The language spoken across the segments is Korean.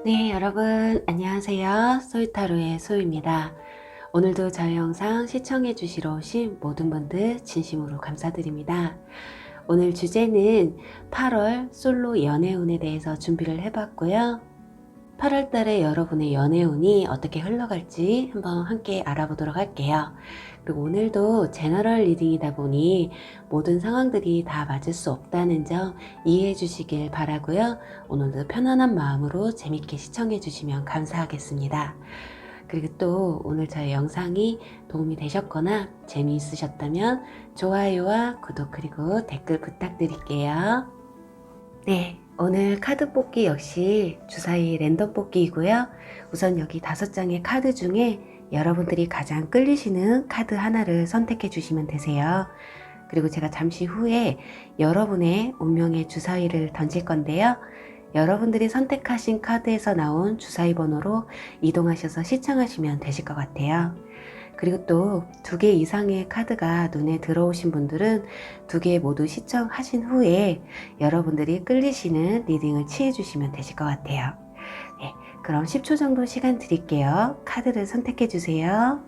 네, 여러분 안녕하세요. 소이타로의 소유입니다. 오늘도 저희 영상 시청해 주시러 오신 모든 분들 진심으로 감사드립니다. 오늘 주제는 8월 솔로 연애운에 대해서 준비를 해봤고요. 8월 달에 여러분의 연애운이 어떻게 흘러갈지 한번 함께 알아보도록 할게요. 그리고 오늘도 제너럴 리딩이다 보니 모든 상황들이 다 맞을 수 없다는 점 이해해 주시길 바라고요. 오늘도 편안한 마음으로 재밌게 시청해 주시면 감사하겠습니다. 그리고 또 오늘 저의 영상이 도움이 되셨거나 재미있으셨다면 좋아요와 구독 그리고 댓글 부탁드릴게요. 네, 오늘 카드 뽑기 역시 주사위 랜덤 뽑기이고요. 우선 여기 5장의 카드 중에 여러분들이 가장 끌리시는 카드 하나를 선택해 주시면 되세요. 그리고 제가 잠시 후에 여러분의 운명의 주사위를 던질 건데요. 여러분들이 선택하신 카드에서 나온 주사위 번호로 이동하셔서 시청하시면 되실 것 같아요. 그리고 또 2개 이상의 카드가 눈에 들어오신 분들은 2개 모두 시청하신 후에 여러분들이 끌리시는 리딩을 취해 주시면 되실 것 같아요. 네, 그럼 10초 정도 시간 드릴게요. 카드를 선택해 주세요.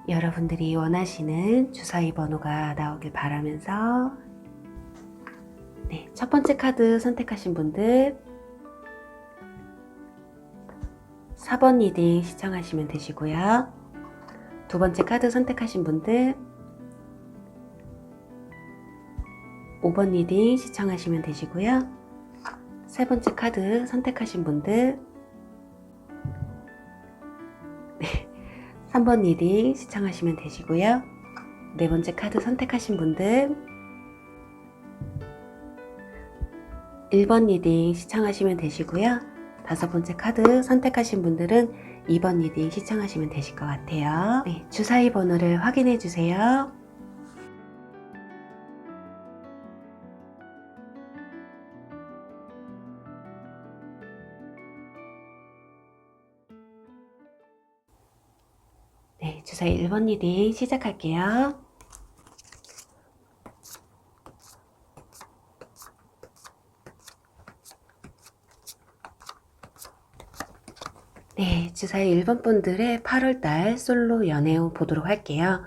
여러분들이 원하시는 주사위 번호가 나오길 바라면서 네, 첫 번째 카드 선택하신 분들 4번 리딩 시청하시면 되시고요. 두 번째 카드 선택하신 분들 5번 리딩 시청하시면 되시고요. 세 번째 카드 선택하신 분들 3번 리딩 시청하시면 되시고요. 네 번째 카드 선택하신 분들 1번 리딩 시청하시면 되시고요. 다섯 번째 카드 선택하신 분들은 2번 리딩 시청하시면 되실 것 같아요. 네, 주사위 번호를 확인해 주세요. 네, 주사위 1번 리딩 시작할게요. 네, 주사위 1번 분들의 8월달 솔로 연애운 보도록 할게요.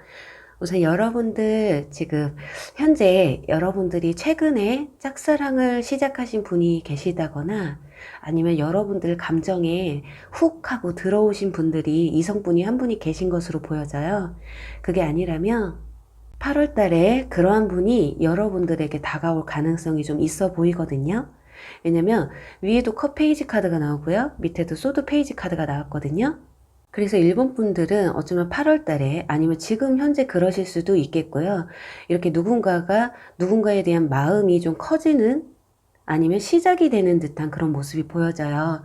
우선 여러분들 지금 현재 여러분들이 최근에 짝사랑을 시작하신 분이 계시다거나 아니면 여러분들 감정에 훅 하고 들어오신 분들이 이성분이 한 분이 계신 것으로 보여져요. 그게 아니라면 8월 달에 그러한 분이 여러분들에게 다가올 가능성이 좀 있어 보이거든요. 왜냐면 위에도 컵 페이지 카드가 나오고요. 밑에도 소드 페이지 카드가 나왔거든요. 그래서 일본 분들은 어쩌면 8월 달에 아니면 지금 현재 그러실 수도 있겠고요. 이렇게 누군가가 누군가에 대한 마음이 좀 커지는 아니면 시작이 되는 듯한 그런 모습이 보여져요.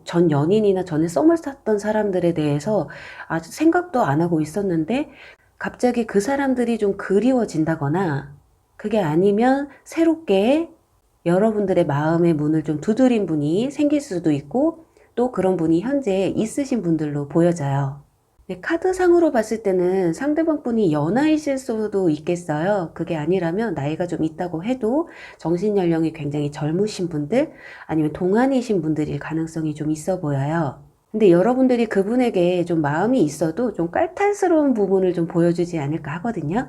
전 연인이나 전에 썸을 탔던 사람들에 대해서 아주 생각도 안 하고 있었는데 갑자기 그 사람들이 좀 그리워진다거나 그게 아니면 새롭게 여러분들의 마음의 문을 좀 두드린 분이 생길 수도 있고 또 그런 분이 현재 있으신 분들로 보여져요. 네, 카드상으로 봤을 때는 상대방 분이 연하이실 수도 있겠어요. 그게 아니라면 나이가 좀 있다고 해도 정신연령이 굉장히 젊으신 분들 아니면 동안이신 분들일 가능성이 좀 있어 보여요. 근데 여러분들이 그분에게 좀 마음이 있어도 좀 깔탈스러운 부분을 좀 보여주지 않을까 하거든요.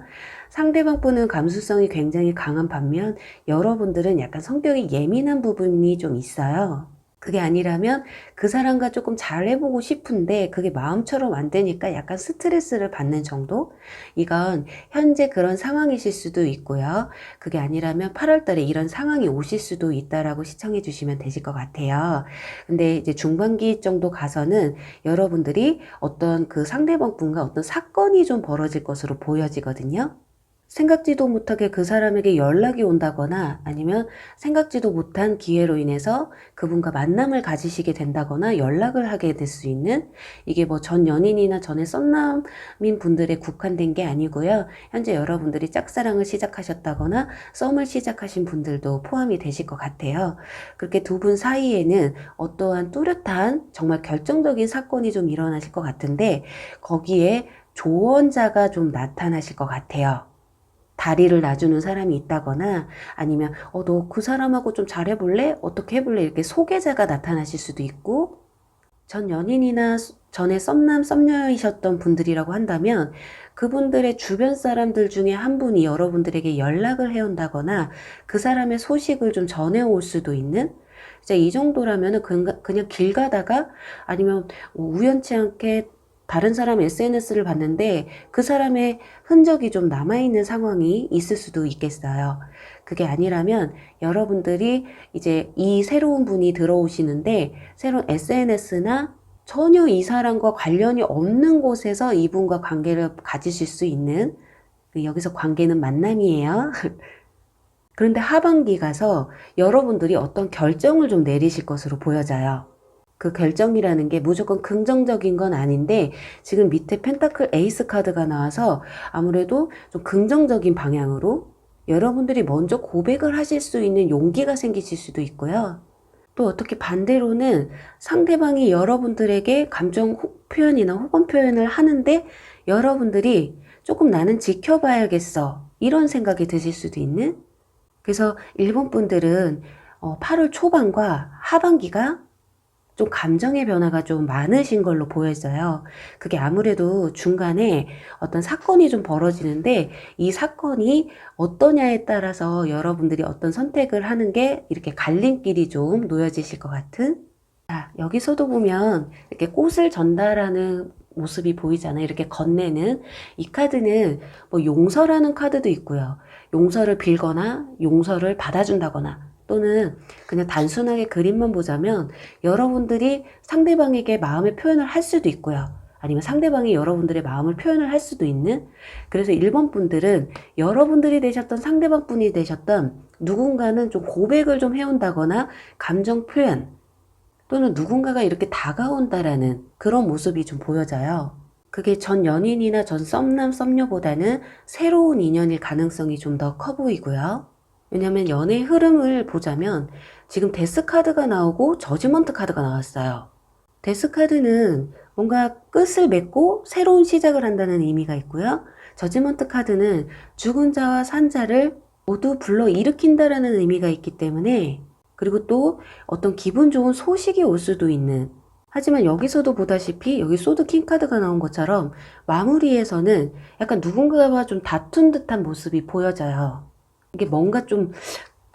상대방 분은 감수성이 굉장히 강한 반면 여러분들은 약간 성격이 예민한 부분이 좀 있어요. 그게 아니라면 그 사람과 조금 잘해보고 싶은데 그게 마음처럼 안 되니까 약간 스트레스를 받는 정도? 이건 현재 그런 상황이실 수도 있고요. 그게 아니라면 8월 달에 이런 상황이 오실 수도 있다라고 시청해 주시면 되실 것 같아요. 근데 이제 중반기 정도 가서는 여러분들이 어떤 그 상대방 분과 어떤 사건이 좀 벌어질 것으로 보여지거든요. 생각지도 못하게 그 사람에게 연락이 온다거나 아니면 생각지도 못한 기회로 인해서 그분과 만남을 가지시게 된다거나 연락을 하게 될 수 있는, 이게 뭐 전 연인이나 전에 썸남인 분들에 국한된 게 아니고요. 현재 여러분들이 짝사랑을 시작하셨다거나 썸을 시작하신 분들도 포함이 되실 것 같아요. 그렇게 두 분 사이에는 어떠한 뚜렷한 정말 결정적인 사건이 좀 일어나실 것 같은데, 거기에 조언자가 좀 나타나실 것 같아요. 다리를 놔주는 사람이 있다거나 아니면 너 그 사람하고 좀 잘해볼래? 어떻게 해볼래? 이렇게 소개자가 나타나실 수도 있고, 전 연인이나 전에 썸남 썸녀이셨던 분들이라고 한다면 그분들의 주변 사람들 중에 한 분이 여러분들에게 연락을 해온다거나 그 사람의 소식을 좀 전해올 수도 있는, 이제 이 정도라면은 그냥 길 가다가 아니면 우연치 않게 다른 사람 SNS를 봤는데 그 사람의 흔적이 좀 남아있는 상황이 있을 수도 있겠어요. 그게 아니라면 여러분들이 이제 이 새로운 분이 들어오시는데 새로운 SNS나 전혀 이 사람과 관련이 없는 곳에서 이분과 관계를 가지실 수 있는, 여기서 관계는 만남이에요. 그런데 하반기 가서 여러분들이 어떤 결정을 좀 내리실 것으로 보여져요. 그 결정이라는 게 무조건 긍정적인 건 아닌데 지금 밑에 펜타클 에이스 카드가 나와서 아무래도 좀 긍정적인 방향으로 여러분들이 먼저 고백을 하실 수 있는 용기가 생기실 수도 있고요. 또 어떻게 반대로는 상대방이 여러분들에게 감정 표현이나 호감 표현을 하는데 여러분들이 조금 나는 지켜봐야겠어 이런 생각이 드실 수도 있는, 그래서 일본 분들은 8월 초반과 하반기가 좀 감정의 변화가 좀 많으신 걸로 보여져요. 그게 아무래도 중간에 어떤 사건이 좀 벌어지는데 이 사건이 어떠냐에 따라서 여러분들이 어떤 선택을 하는 게 이렇게 갈림길이 좀 놓여지실 것 같은. 자, 여기서도 보면 이렇게 꽃을 전달하는 모습이 보이잖아요. 이렇게 건네는. 이 카드는 뭐 용서라는 카드도 있고요. 용서를 빌거나 용서를 받아준다거나 또는 그냥 단순하게 그림만 보자면 여러분들이 상대방에게 마음의 표현을 할 수도 있고요. 아니면 상대방이 여러분들의 마음을 표현을 할 수도 있는, 그래서 1번 분들은 여러분들이 되셨던 상대방 분이 되셨던 누군가는 좀 고백을 좀 해온다거나 감정 표현 또는 누군가가 이렇게 다가온다라는 그런 모습이 좀 보여져요. 그게 전 연인이나 전 썸남 썸녀보다는 새로운 인연일 가능성이 좀 더 커 보이고요. 왜냐면 연애의 흐름을 보자면 지금 데스 카드가 나오고 저지먼트 카드가 나왔어요. 데스 카드는 뭔가 끝을 맺고 새로운 시작을 한다는 의미가 있고요. 저지먼트 카드는 죽은 자와 산 자를 모두 불러일으킨다라는 의미가 있기 때문에, 그리고 또 어떤 기분 좋은 소식이 올 수도 있는, 하지만 여기서도 보다시피 여기 소드 킹 카드가 나온 것처럼 마무리에서는 약간 누군가와 좀 다툰 듯한 모습이 보여져요. 이게 뭔가 좀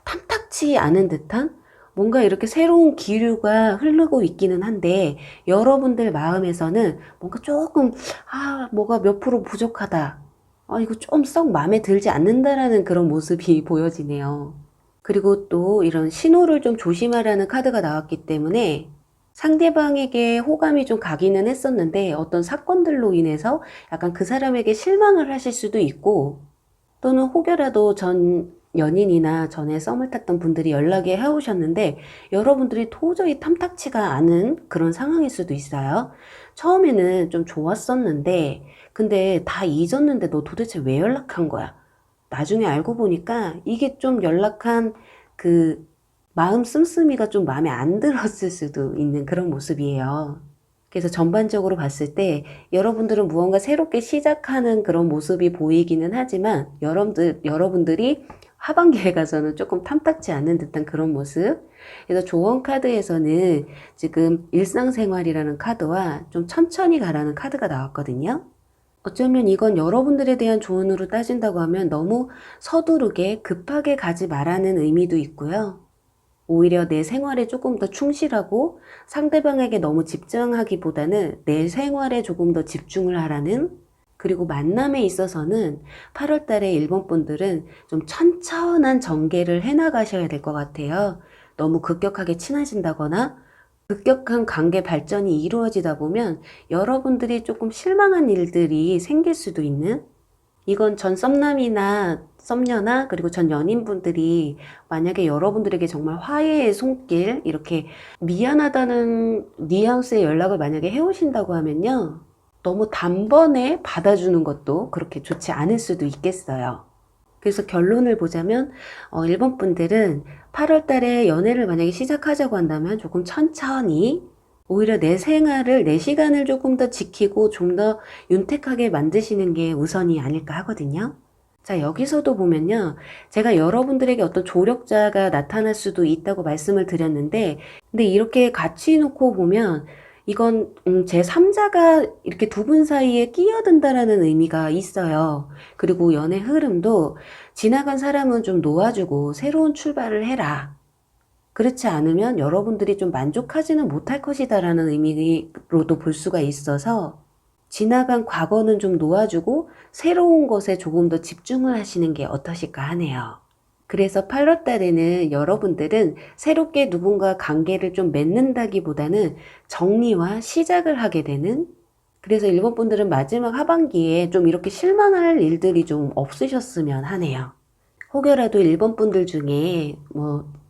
탐탁치 않은 듯한, 뭔가 이렇게 새로운 기류가 흐르고 있기는 한데 여러분들 마음에서는 뭔가 조금 뭐가 몇 프로 부족하다, 이거 좀 썩 마음에 들지 않는다라는 그런 모습이 보여지네요. 그리고 또 이런 신호를 좀 조심하라는 카드가 나왔기 때문에 상대방에게 호감이 좀 가기는 했었는데 어떤 사건들로 인해서 약간 그 사람에게 실망을 하실 수도 있고, 또는 혹여라도 전 연인이나 전에 썸을 탔던 분들이 연락이 해오셨는데 여러분들이 도저히 탐탁치가 않은 그런 상황일 수도 있어요. 처음에는 좀 좋았었는데 근데 다 잊었는데 너 도대체 왜 연락한 거야? 나중에 알고 보니까 이게 좀 연락한 그 마음 씀씀이가 좀 마음에 안 들었을 수도 있는 그런 모습이에요. 그래서 전반적으로 봤을 때 여러분들은 무언가 새롭게 시작하는 그런 모습이 보이기는 하지만 여러분들이 하반기에 가서는 조금 탐탁지 않은 듯한 그런 모습. 그래서 조언 카드에서는 지금 일상생활이라는 카드와 좀 천천히 가라는 카드가 나왔거든요. 어쩌면 이건 여러분들에 대한 조언으로 따진다고 하면 너무 서두르게 급하게 가지 말라는 의미도 있고요. 오히려 내 생활에 조금 더 충실하고 상대방에게 너무 집중하기보다는 내 생활에 조금 더 집중을 하라는, 그리고 만남에 있어서는 8월 달에 일본 분들은 좀 천천한 전개를 해나가셔야 될 것 같아요. 너무 급격하게 친해진다거나 급격한 관계 발전이 이루어지다 보면 여러분들이 조금 실망한 일들이 생길 수도 있는, 이건 전 썸남이나 썸녀나 그리고 전 연인분들이 만약에 여러분들에게 정말 화해의 손길, 이렇게 미안하다는 뉘앙스의 연락을 만약에 해오신다고 하면요. 너무 단번에 받아주는 것도 그렇게 좋지 않을 수도 있겠어요. 그래서 결론을 보자면 1번 분들은 8월 달에 연애를 만약에 시작하자고 한다면 조금 천천히, 오히려 내 생활을, 내 시간을 조금 더 지키고 좀 더 윤택하게 만드시는 게 우선이 아닐까 하거든요. 자, 여기서도 보면요. 제가 여러분들에게 어떤 조력자가 나타날 수도 있다고 말씀을 드렸는데, 근데 이렇게 같이 놓고 보면 이건 제 3자가 이렇게 두 분 사이에 끼어든다라는 의미가 있어요. 그리고 연애 흐름도 지나간 사람은 좀 놓아주고 새로운 출발을 해라. 그렇지 않으면 여러분들이 좀 만족하지는 못할 것이다라는 의미로도 볼 수가 있어서 지나간 과거는 좀 놓아주고 새로운 것에 조금 더 집중을 하시는 게 어떠실까 하네요. 그래서 8월 달에는 여러분들은 새롭게 누군가 관계를 좀 맺는다기보다는 정리와 시작을 하게 되는, 그래서 일본 분들은 마지막 하반기에 좀 이렇게 실망할 일들이 좀 없으셨으면 하네요. 혹여라도 일본 분들 중에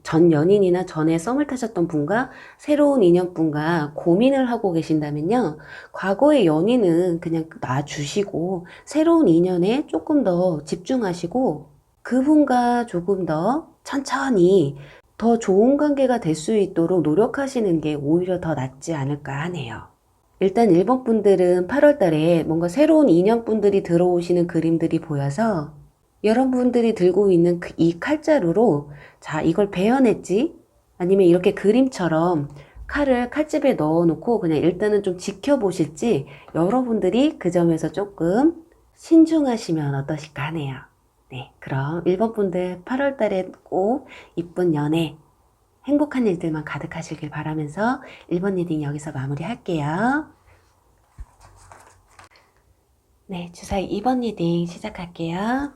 전 연인이나 전에 썸을 타셨던 분과 새로운 인연분과 고민을 하고 계신다면요. 과거의 연인은 그냥 놔주시고 새로운 인연에 조금 더 집중하시고 그분과 조금 더 천천히 더 좋은 관계가 될 수 있도록 노력하시는 게 오히려 더 낫지 않을까 하네요. 일단 일본 분들은 8월 달에 뭔가 새로운 인연분들이 들어오시는 그림들이 보여서 여러분들이 들고 있는 이 칼자루로 자, 이걸 베어냈지? 아니면 이렇게 그림처럼 칼을 칼집에 넣어 놓고 그냥 일단은 좀 지켜보실지 여러분들이 그 점에서 조금 신중하시면 어떠실까 하네요. 네, 그럼 1번 분들 8월 달에 꼭 이쁜 연애, 행복한 일들만 가득하시길 바라면서 1번 리딩 여기서 마무리할게요. 네, 주사위 2번 리딩 시작할게요.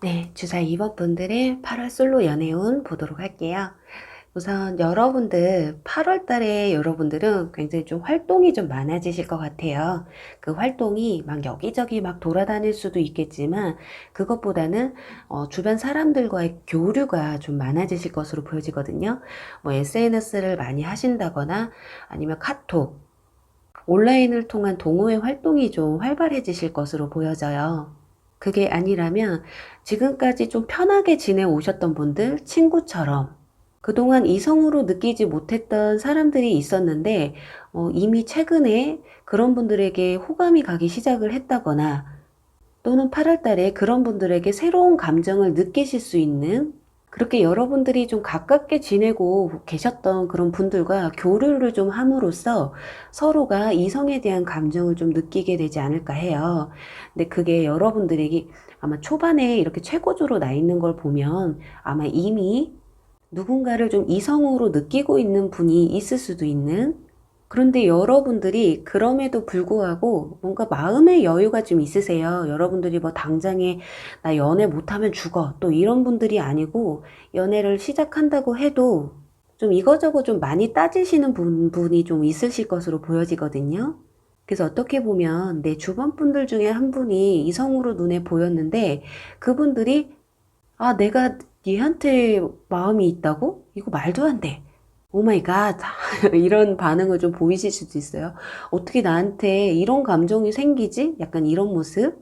네, 주사위 2번 분들의 8월 솔로 연애운 보도록 할게요. 우선 여러분들 8월 달에 여러분들은 굉장히 좀 활동이 좀 많아지실 것 같아요. 그 활동이 막 여기저기 막 돌아다닐 수도 있겠지만 그것보다는 주변 사람들과의 교류가 좀 많아지실 것으로 보여지거든요. SNS를 많이 하신다거나 아니면 카톡, 온라인을 통한 동호회 활동이 좀 활발해지실 것으로 보여져요. 그게 아니라면 지금까지 좀 편하게 지내오셨던 분들, 친구처럼 그동안 이성으로 느끼지 못했던 사람들이 있었는데 이미 최근에 그런 분들에게 호감이 가기 시작을 했다거나 또는 8월 달에 그런 분들에게 새로운 감정을 느끼실 수 있는, 그렇게 여러분들이 좀 가깝게 지내고 계셨던 그런 분들과 교류를 좀 함으로써 서로가 이성에 대한 감정을 좀 느끼게 되지 않을까 해요. 근데 그게 여러분들에게 아마 초반에 이렇게 최고조로 나 있는 걸 보면 아마 이미 누군가를 좀 이성으로 느끼고 있는 분이 있을 수도 있는, 그런데 여러분들이 그럼에도 불구하고 뭔가 마음의 여유가 좀 있으세요. 여러분들이 뭐 당장에 나 연애 못하면 죽어 또 이런 분들이 아니고 연애를 시작한다고 해도 좀 이거저거 좀 많이 따지시는 분이 좀 있으실 것으로 보여지거든요. 그래서 어떻게 보면 내 주변 분들 중에 한 분이 이성으로 눈에 보였는데 그분들이 아, 내가 얘한테 마음이 있다고? 이거 말도 안 돼. 오 마이 갓. 이런 반응을 좀 보이실 수도 있어요. 어떻게 나한테 이런 감정이 생기지? 약간 이런 모습?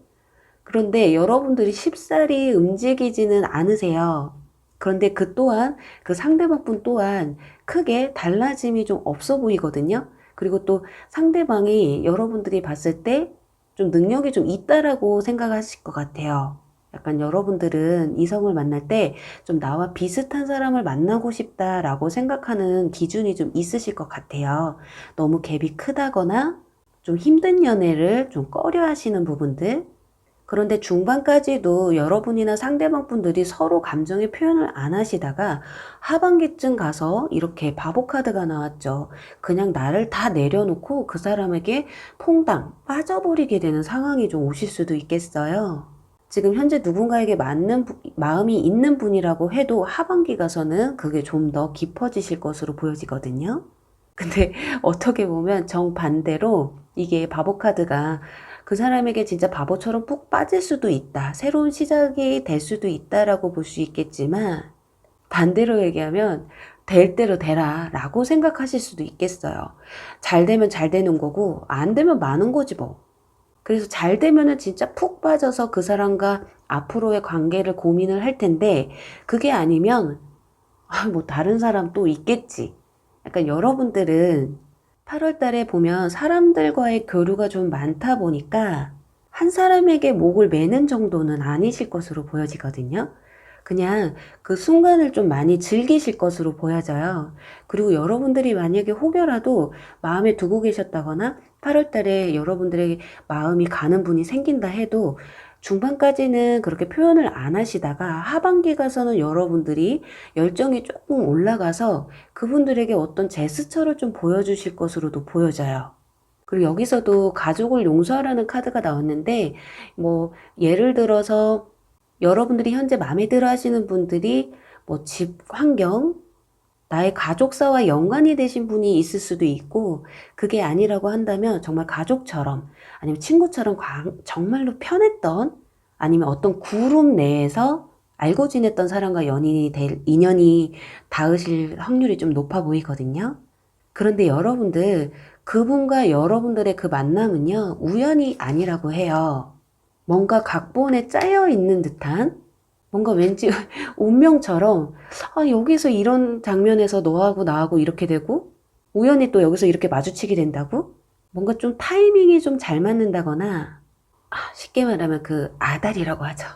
그런데 여러분들이 쉽사리 움직이지는 않으세요. 그런데 그 또한, 그 상대방 분 또한 크게 달라짐이 좀 없어 보이거든요. 그리고 또 상대방이 여러분들이 봤을 때 좀 능력이 좀 있다라고 생각하실 것 같아요. 약간 여러분들은 이성을 만날 때 좀 나와 비슷한 사람을 만나고 싶다라고 생각하는 기준이 좀 있으실 것 같아요. 너무 갭이 크다거나 좀 힘든 연애를 좀 꺼려 하시는 부분들. 그런데 중반까지도 여러분이나 상대방 분들이 서로 감정의 표현을 안 하시다가 하반기쯤 가서 이렇게 바보 카드가 나왔죠. 그냥 나를 다 내려놓고 그 사람에게 퐁당 빠져버리게 되는 상황이 좀 오실 수도 있겠어요. 지금 현재 누군가에게 맞는 마음이 있는 분이라고 해도 하반기 가서는 그게 좀 더 깊어지실 것으로 보여지거든요. 근데 어떻게 보면 정반대로 이게 바보 카드가 그 사람에게 진짜 바보처럼 푹 빠질 수도 있다. 새로운 시작이 될 수도 있다라고 볼 수 있겠지만 반대로 얘기하면 될 대로 되라 라고 생각하실 수도 있겠어요. 잘 되면 잘 되는 거고 안 되면 많은 거지 뭐. 그래서 잘 되면은 진짜 푹 빠져서 그 사람과 앞으로의 관계를 고민을 할 텐데 그게 아니면 뭐 다른 사람 또 있겠지. 약간 여러분들은 8월 달에 보면 사람들과의 교류가 좀 많다 보니까 한 사람에게 목을 매는 정도는 아니실 것으로 보여지거든요. 그냥 그 순간을 좀 많이 즐기실 것으로 보여져요. 그리고 여러분들이 만약에 혹여라도 마음에 두고 계셨다거나 8월 달에 여러분들의 마음이 가는 분이 생긴다 해도 중반까지는 그렇게 표현을 안 하시다가 하반기 가서는 여러분들이 열정이 조금 올라가서 그분들에게 어떤 제스처를 좀 보여주실 것으로도 보여져요. 그리고 여기서도 가족을 용서하라는 카드가 나왔는데, 뭐, 예를 들어서 여러분들이 현재 마음에 들어 하시는 분들이 뭐 집 환경, 나의 가족사와 연관이 되신 분이 있을 수도 있고, 그게 아니라고 한다면 정말 가족처럼, 아니면 친구처럼 정말로 편했던, 아니면 어떤 그룹 내에서 알고 지냈던 사람과 인연이 닿으실 확률이 좀 높아 보이거든요. 그런데 여러분들, 그분과 여러분들의 그 만남은요, 우연이 아니라고 해요. 뭔가 각본에 짜여 있는 듯한, 뭔가 왠지 운명처럼, 아, 여기서 이런 장면에서 너하고 나하고 이렇게 되고, 우연히 또 여기서 이렇게 마주치게 된다고? 뭔가 좀 타이밍이 좀 잘 맞는다거나, 쉽게 말하면 그 아다리라고 하죠.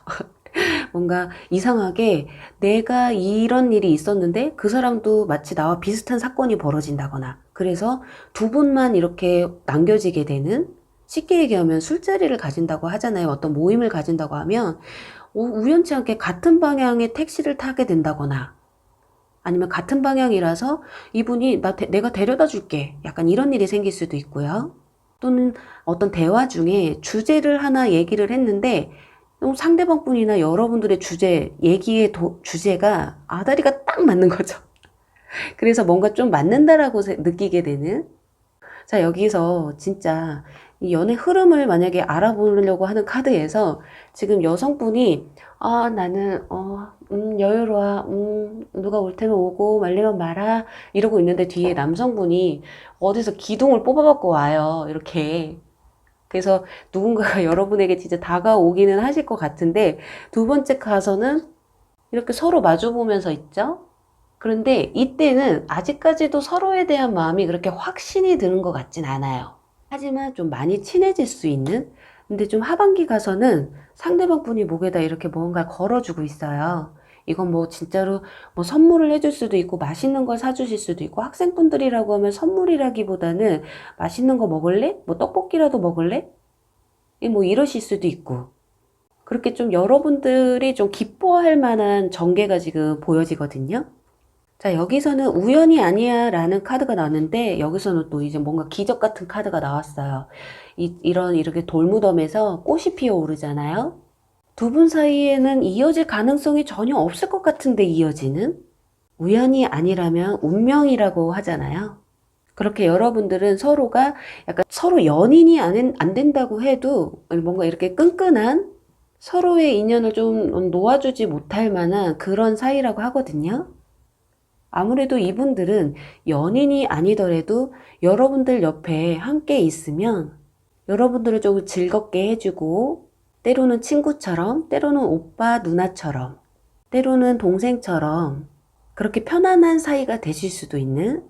뭔가 이상하게 내가 이런 일이 있었는데 그 사람도 마치 나와 비슷한 사건이 벌어진다거나 그래서 두 분만 이렇게 남겨지게 되는 쉽게 얘기하면 술자리를 가진다고 하잖아요. 어떤 모임을 가진다고 하면 우연치 않게 같은 방향의 택시를 타게 된다거나 아니면 같은 방향이라서 이분이 내가 데려다 줄게. 약간 이런 일이 생길 수도 있고요. 또는 어떤 대화 중에 주제를 하나 얘기를 했는데 상대방 분이나 여러분들의 얘기의 주제가 아다리가 딱 맞는 거죠. 그래서 뭔가 좀 맞는다라고 느끼게 되는. 자, 여기서 진짜 이 연애 흐름을 만약에 알아보려고 하는 카드에서 지금 여성분이 나는 여유로워. 누가 올 테면 오고 말리면 말아. 이러고 있는데 뒤에 남성분이 어디서 기둥을 뽑아갖고 와요. 이렇게. 그래서 누군가가 여러분에게 진짜 다가오기는 하실 것 같은데 두 번째 가서는 이렇게 서로 마주 보면서 있죠. 그런데 이때는 아직까지도 서로에 대한 마음이 그렇게 확신이 드는 것 같진 않아요. 하지만 좀 많이 친해질 수 있는, 근데 좀 하반기 가서는 상대방 분이 목에다 이렇게 뭔가 걸어주고 있어요. 이건 뭐 진짜로 뭐 선물을 해줄 수도 있고 맛있는 걸 사주실 수도 있고 학생분들이라고 하면 선물이라기보다는 맛있는 거 먹을래? 뭐 떡볶이라도 먹을래? 뭐 이러실 수도 있고 그렇게 좀 여러분들이 좀 기뻐할 만한 전개가 지금 보여지거든요. 자, 여기서는 우연이 아니야 라는 카드가 나왔는데 여기서는 또 이제 뭔가 기적 같은 카드가 나왔어요. 이렇게 돌무덤에서 꽃이 피어오르잖아요. 두 분 사이에는 이어질 가능성이 전혀 없을 것 같은데 이어지는? 우연이 아니라면 운명이라고 하잖아요. 그렇게 여러분들은 서로가 약간 서로 연인이 안 된다고 해도 뭔가 이렇게 끈끈한 서로의 인연을 좀 놓아주지 못할 만한 그런 사이라고 하거든요. 아무래도 이분들은 연인이 아니더라도 여러분들 옆에 함께 있으면 여러분들을 조금 즐겁게 해주고 때로는 친구처럼, 때로는 오빠, 누나처럼, 때로는 동생처럼 그렇게 편안한 사이가 되실 수도 있는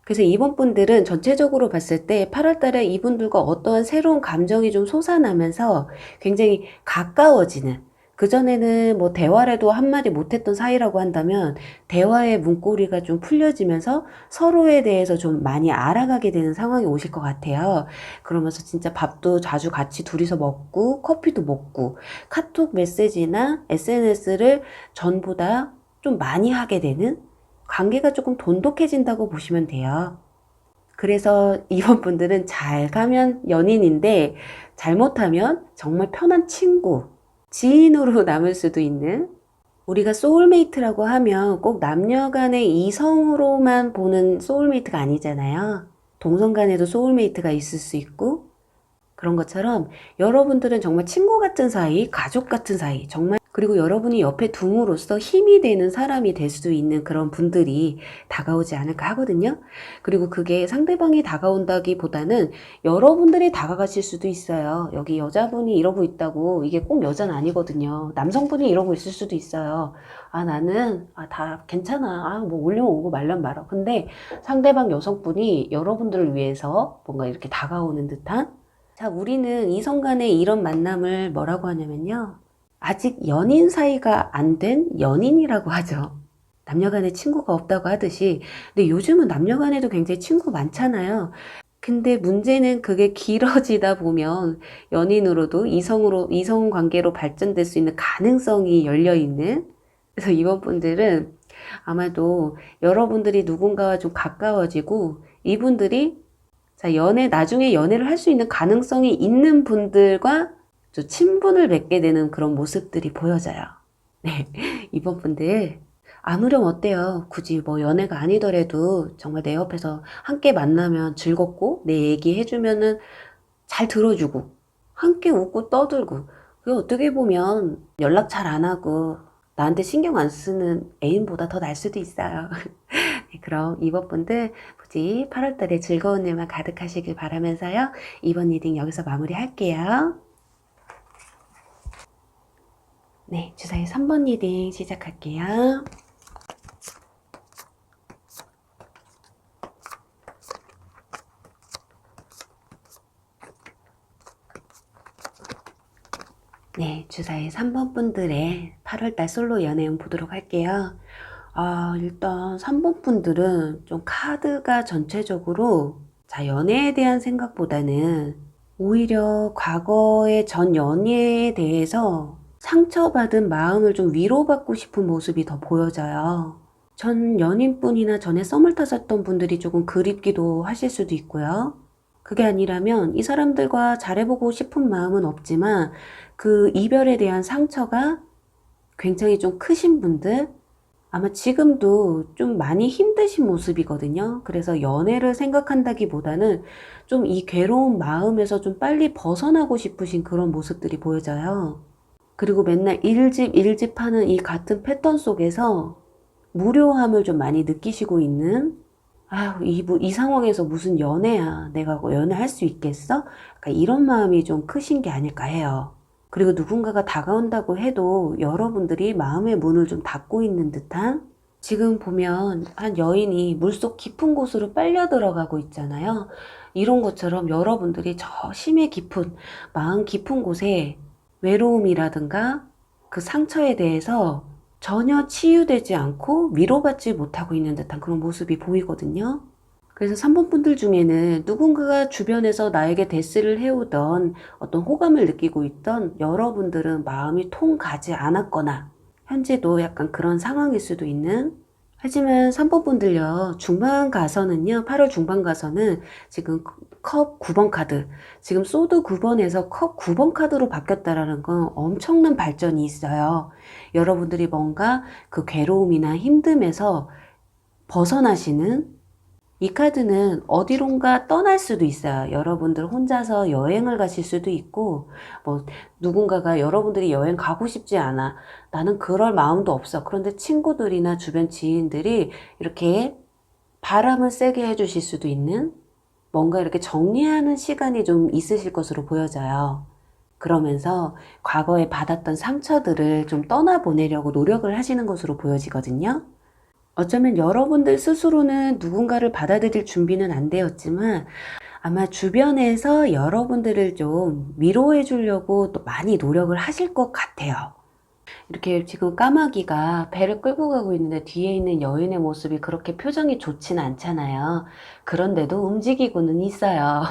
그래서 이번 분들은 전체적으로 봤을 때 8월 달에 이분들과 어떠한 새로운 감정이 좀 솟아나면서 굉장히 가까워지는 그전에는 뭐 대화라도 한마디 못했던 사이라고 한다면 대화의 문고리가 좀 풀려지면서 서로에 대해서 좀 많이 알아가게 되는 상황이 오실 것 같아요. 그러면서 진짜 밥도 자주 같이 둘이서 먹고 커피도 먹고 카톡 메시지나 SNS를 전보다 좀 많이 하게 되는 관계가 조금 돈독해진다고 보시면 돼요. 그래서 이번 분들은 잘 가면 연인인데 잘못하면 정말 편한 친구 지인으로 남을 수도 있는, 우리가 소울메이트라고 하면 꼭 남녀 간의 이성으로만 보는 소울메이트가 아니잖아요. 동성 간에도 소울메이트가 있을 수 있고, 그런 것처럼 여러분들은 정말 친구 같은 사이, 가족 같은 사이, 정말, 그리고 여러분이 옆에 둠으로써 힘이 되는 사람이 될 수 있는 그런 분들이 다가오지 않을까 하거든요. 그리고 그게 상대방이 다가온다기보다는 여러분들이 다가가실 수도 있어요. 여기 여자분이 이러고 있다고 이게 꼭 여자는 아니거든요. 남성분이 이러고 있을 수도 있어요. 아, 나는 다 괜찮아. 뭐 올리면 오고 말면 말아. 근데 상대방 여성분이 여러분들을 위해서 뭔가 이렇게 다가오는 듯한, 자, 우리는 이성 간의 이런 만남을 뭐라고 하냐면요. 아직 연인 사이가 안 된 연인이라고 하죠. 남녀 간에 친구가 없다고 하듯이. 근데 요즘은 남녀 간에도 굉장히 친구 많잖아요. 근데 문제는 그게 길어지다 보면 연인으로도 이성 관계로 발전될 수 있는 가능성이 열려 있는. 그래서 이번 분들은 아마도 여러분들이 누군가와 좀 가까워지고 이분들이 자, 나중에 연애를 할 수 있는 가능성이 있는 분들과 좀 친분을 맺게 되는 그런 모습들이 보여져요. 네. 이번 분들, 아무렴 어때요? 굳이 뭐 연애가 아니더라도 정말 내 옆에서 함께 만나면 즐겁고, 내 얘기 해주면은 잘 들어주고, 함께 웃고 떠들고, 그 어떻게 보면 연락 잘 안 하고, 나한테 신경 안 쓰는 애인보다 더 날 수도 있어요. 네, 그럼 이번 분들 부디 8월달에 즐거운 일만 가득하시길 바라면서요. 이번 리딩 여기서 마무리할게요. 네, 주사위 3번 리딩 시작할게요. 네, 주사위 3번 분들의 8월달 솔로 연애운 보도록 할게요. 일단 3번 분들은 좀 카드가 전체적으로 자, 연애에 대한 생각보다는 오히려 과거의 전 연애에 대해서 상처받은 마음을 좀 위로받고 싶은 모습이 더 보여져요. 전 연인분이나 전에 썸을 타셨던 분들이 조금 그립기도 하실 수도 있고요. 그게 아니라면 이 사람들과 잘해보고 싶은 마음은 없지만 그 이별에 대한 상처가 굉장히 좀 크신 분들, 아마 지금도 좀 많이 힘드신 모습이거든요. 그래서 연애를 생각한다기보다는 좀 이 괴로운 마음에서 좀 빨리 벗어나고 싶으신 그런 모습들이 보여져요. 그리고 맨날 일집 하는 이 같은 패턴 속에서 무료함을 좀 많이 느끼시고 있는, 이 상황에서 무슨 연애야. 내가 연애할 수 있겠어? 약간 이런 마음이 좀 크신 게 아닐까 해요. 그리고 누군가가 다가온다고 해도 여러분들이 마음의 문을 좀 닫고 있는 듯한, 지금 보면 한 여인이 물속 깊은 곳으로 빨려 들어가고 있잖아요. 이런 것처럼 여러분들이 저 심해 깊은, 마음 깊은 곳에 외로움이라든가 그 상처에 대해서 전혀 치유되지 않고 위로받지 못하고 있는 듯한 그런 모습이 보이거든요. 그래서 3번 분들 중에는 누군가가 주변에서 나에게 대스를 해오던 어떤 호감을 느끼고 있던 여러분들은 마음이 통 가지 않았거나 현재도 약간 그런 상황일 수도 있는, 하지만 3번 분들요, 중반 가서는요, 8월 중반 가서는 지금 컵 9번 카드, 지금 소드 9번에서 컵 9번 카드로 바뀌었다라는 건 엄청난 발전이 있어요. 여러분들이 뭔가 그 괴로움이나 힘듦에서 벗어나시는, 이 카드는 어디론가 떠날 수도 있어요. 여러분들 혼자서 여행을 가실 수도 있고, 뭐, 누군가가 여러분들이 여행 가고 싶지 않아. 나는 그럴 마음도 없어. 그런데 친구들이나 주변 지인들이 이렇게 바람을 세게 해주실 수도 있는, 뭔가 이렇게 정리하는 시간이 좀 있으실 것으로 보여져요. 그러면서 과거에 받았던 상처들을 좀 떠나보내려고 노력을 하시는 것으로 보여지거든요. 어쩌면 여러분들 스스로는 누군가를 받아들일 준비는 안 되었지만 아마 주변에서 여러분들을 좀 위로해 주려고 또 많이 노력을 하실 것 같아요. 이렇게 지금 까마귀가 배를 끌고 가고 있는데 뒤에 있는 여인의 모습이 그렇게 표정이 좋진 않잖아요. 그런데도 움직이고는 있어요.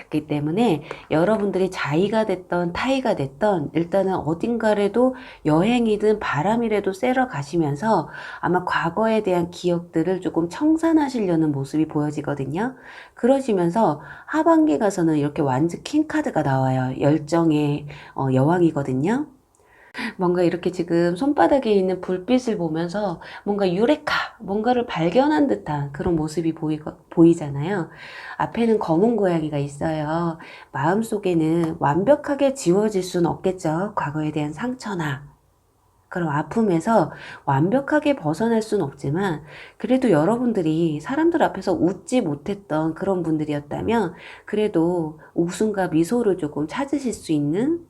그렇기 때문에 여러분들이 자의가 됐던 타의가 됐던 일단은 어딘가라도 여행이든 바람이라도 쐬러 가시면서 아마 과거에 대한 기억들을 조금 청산하시려는 모습이 보여지거든요. 그러시면서 하반기 가서는 이렇게 완즈 킹 카드가 나와요. 열정의 여왕이거든요. 뭔가 이렇게 지금 손바닥에 있는 불빛을 보면서 뭔가 유레카, 뭔가를 발견한 듯한 그런 모습이 보이잖아요. 앞에는 검은 고양이가 있어요. 마음속에는 완벽하게 지워질 수는 없겠죠. 과거에 대한 상처나 그런 아픔에서 완벽하게 벗어날 수는 없지만 그래도 여러분들이 사람들 앞에서 웃지 못했던 그런 분들이었다면 그래도 웃음과 미소를 조금 찾으실 수 있는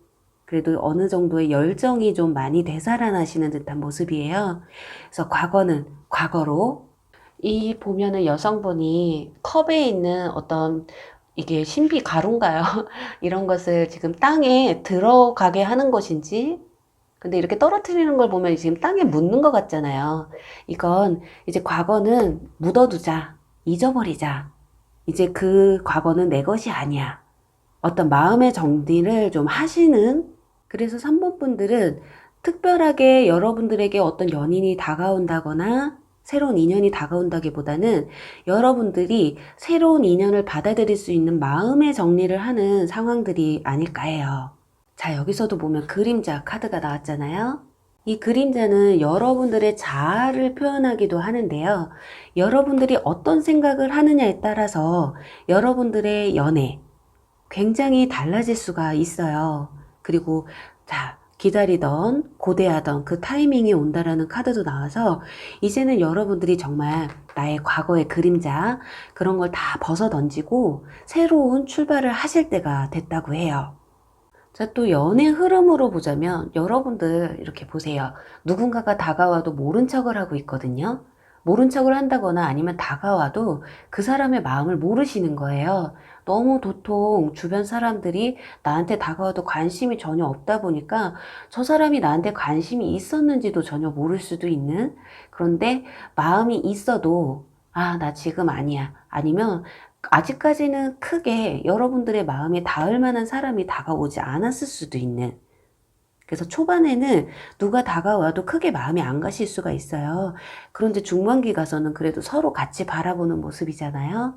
그래도 어느 정도의 열정이 좀 많이 되살아나시는 듯한 모습이에요. 그래서 과거는 과거로 이 보면은 여성분이 컵에 있는 어떤 이게 신비 가루인가요? 이런 것을 지금 땅에 들어가게 하는 것인지 근데 이렇게 떨어뜨리는 걸 보면 지금 땅에 묻는 것 같잖아요. 이건 이제 과거는 묻어두자. 잊어버리자. 이제 그 과거는 내 것이 아니야. 어떤 마음의 정리를 좀 하시는 그래서 3번 분들은 특별하게 여러분들에게 어떤 연인이 다가온다거나 새로운 인연이 다가온다기보다는 여러분들이 새로운 인연을 받아들일 수 있는 마음의 정리를 하는 상황들이 아닐까 해요. 자, 여기서도 보면 그림자 카드가 나왔잖아요. 이 그림자는 여러분들의 자아를 표현하기도 하는데요. 여러분들이 어떤 생각을 하느냐에 따라서 여러분들의 연애 굉장히 달라질 수가 있어요. 그리고 자, 기다리던 고대하던 그 타이밍이 온다라는 카드도 나와서 이제는 여러분들이 정말 나의 과거의 그림자 그런 걸 다 벗어 던지고 새로운 출발을 하실 때가 됐다고 해요. 자, 또 연애 흐름으로 보자면 여러분들 이렇게 보세요. 누군가가 다가와도 모른 척을 하고 있거든요. 모른 척을 한다거나 아니면 다가와도 그 사람의 마음을 모르시는 거예요. 너무 도통 주변 사람들이 나한테 다가와도 관심이 전혀 없다 보니까 저 사람이 나한테 관심이 있었는지도 전혀 모를 수도 있는 그런데 마음이 있어도 아, 나 지금 아니야. 아니면 아직까지는 크게 여러분들의 마음에 닿을 만한 사람이 다가오지 않았을 수도 있는 그래서 초반에는 누가 다가와도 크게 마음이 안 가실 수가 있어요. 그런데 중반기 가서는 그래도 서로 같이 바라보는 모습이잖아요.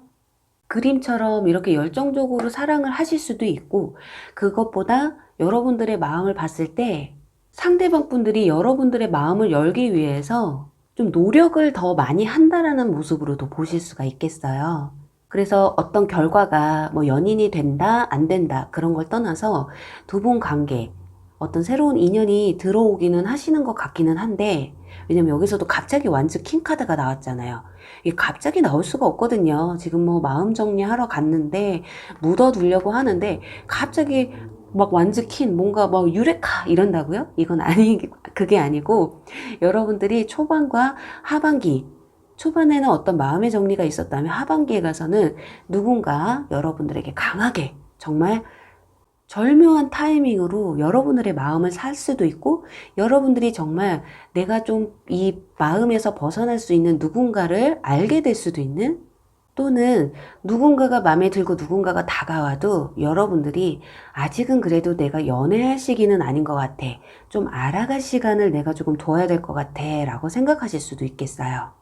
그림처럼 이렇게 열정적으로 사랑을 하실 수도 있고 그것보다 여러분들의 마음을 봤을 때 상대방 분들이 여러분들의 마음을 열기 위해서 좀 노력을 더 많이 한다라는 모습으로도 보실 수가 있겠어요. 그래서 어떤 결과가 뭐 연인이 된다, 안 된다 그런 걸 떠나서 두 분 관계 어떤 새로운 인연이 들어오기는 하시는 것 같기는 한데 왜냐면 여기서도 갑자기 완즈 킹 카드가 나왔잖아요. 이게 갑자기 나올 수가 없거든요. 지금 뭐 마음 정리하러 갔는데 묻어두려고 하는데 갑자기 막 완즈 킨 뭔가 막 유레카 이런다고요? 이건 그게 아니고 여러분들이 초반과 하반기 초반에는 어떤 마음의 정리가 있었다면 하반기에 가서는 누군가 여러분들에게 강하게 정말 절묘한 타이밍으로 여러분들의 마음을 살 수도 있고 여러분들이 정말 내가 좀 이 마음에서 벗어날 수 있는 누군가를 알게 될 수도 있는 또는 누군가가 마음에 들고 누군가가 다가와도 여러분들이 아직은 그래도 내가 연애할 시기는 아닌 것 같아. 좀 알아갈 시간을 내가 조금 둬야 될 것 같아 라고 생각하실 수도 있겠어요.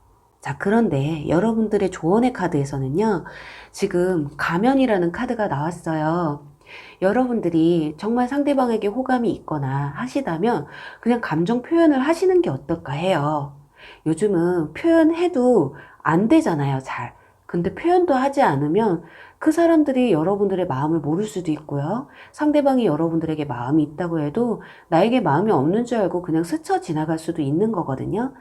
자, 그런데 여러분들의 조언의 카드에서는요. 지금 가면이라는 카드가 나왔어요. 여러분들이 정말 상대방에게 호감이 있거나 하시다면 그냥 감정 표현을 하시는 게 어떨까 해요. 요즘은 표현해도 안 되잖아요, 잘. 근데 표현도 하지 않으면 그 사람들이 여러분들의 마음을 모를 수도 있고요. 상대방이 여러분들에게 마음이 있다고 해도 나에게 마음이 없는 줄 알고 그냥 스쳐 지나갈 수도 있는 거거든요.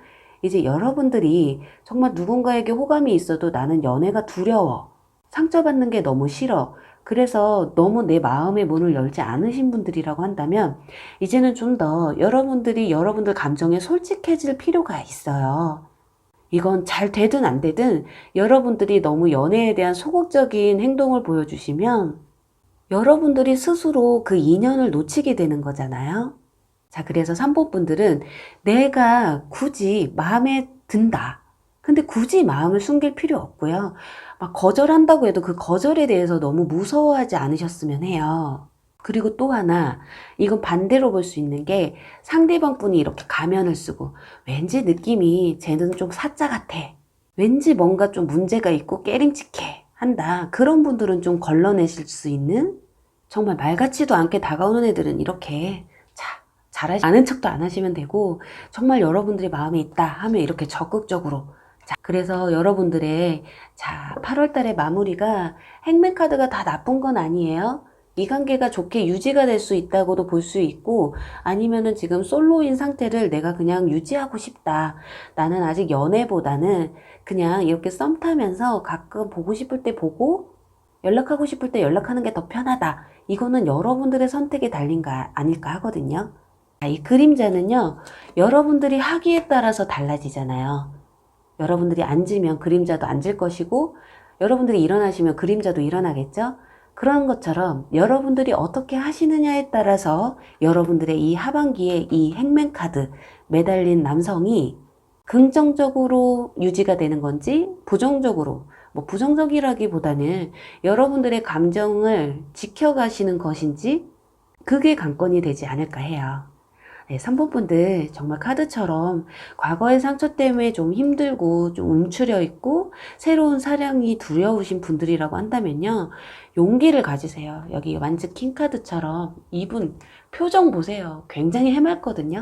이제 여러분들이 정말 누군가에게 호감이 있어도 나는 연애가 두려워. 상처받는 게 너무 싫어. 그래서 너무 내 마음의 문을 열지 않으신 분들이라고 한다면 이제는 좀 더 여러분들이 여러분들 감정에 솔직해질 필요가 있어요. 이건 잘 되든 안 되든 여러분들이 너무 연애에 대한 소극적인 행동을 보여주시면 여러분들이 스스로 그 인연을 놓치게 되는 거잖아요. 자, 그래서 3번 분들은 내가 굳이 마음에 든다. 근데 굳이 마음을 숨길 필요 없고요. 막 거절한다고 해도 그 거절에 대해서 너무 무서워하지 않으셨으면 해요. 그리고 또 하나, 이건 반대로 볼 수 있는 게 상대방 분이 이렇게 가면을 쓰고 왠지 느낌이 쟤는 좀 사짜 같아. 왠지 뭔가 좀 문제가 있고 깨림칙해 한다. 그런 분들은 좀 걸러내실 수 있는 정말 말 같지도 않게 다가오는 애들은 이렇게 아는 척도 안 하시면 되고, 정말 여러분들이 마음에 있다 하면 이렇게 적극적으로. 자, 그래서 여러분들의, 자, 8월 달의 마무리가 행맨카드가 다 나쁜 건 아니에요. 이 관계가 좋게 유지가 될 수 있다고도 볼 수 있고, 아니면은 지금 솔로인 상태를 내가 그냥 유지하고 싶다. 나는 아직 연애보다는 그냥 이렇게 썸 타면서 가끔 보고 싶을 때 보고, 연락하고 싶을 때 연락하는 게 더 편하다. 이거는 여러분들의 선택에 달린 거 아닐까 하거든요. 이 그림자는요, 여러분들이 하기에 따라서 달라지잖아요. 여러분들이 앉으면 그림자도 앉을 것이고, 여러분들이 일어나시면 그림자도 일어나겠죠? 그런 것처럼 여러분들이 어떻게 하시느냐에 따라서 여러분들의 이 하반기에 이 행맨카드 매달린 남성이 긍정적으로 유지가 되는 건지, 부정적으로, 뭐 부정적이라기보다는 여러분들의 감정을 지켜가시는 것인지, 그게 관건이 되지 않을까 해요. 네, 3번 분들 정말 카드처럼 과거의 상처 때문에 좀 힘들고 좀 움츠려 있고 새로운 사랑이 두려우신 분들이라고 한다면요. 용기를 가지세요. 여기 완즈 킹 카드처럼 이분 표정 보세요. 굉장히 해맑거든요.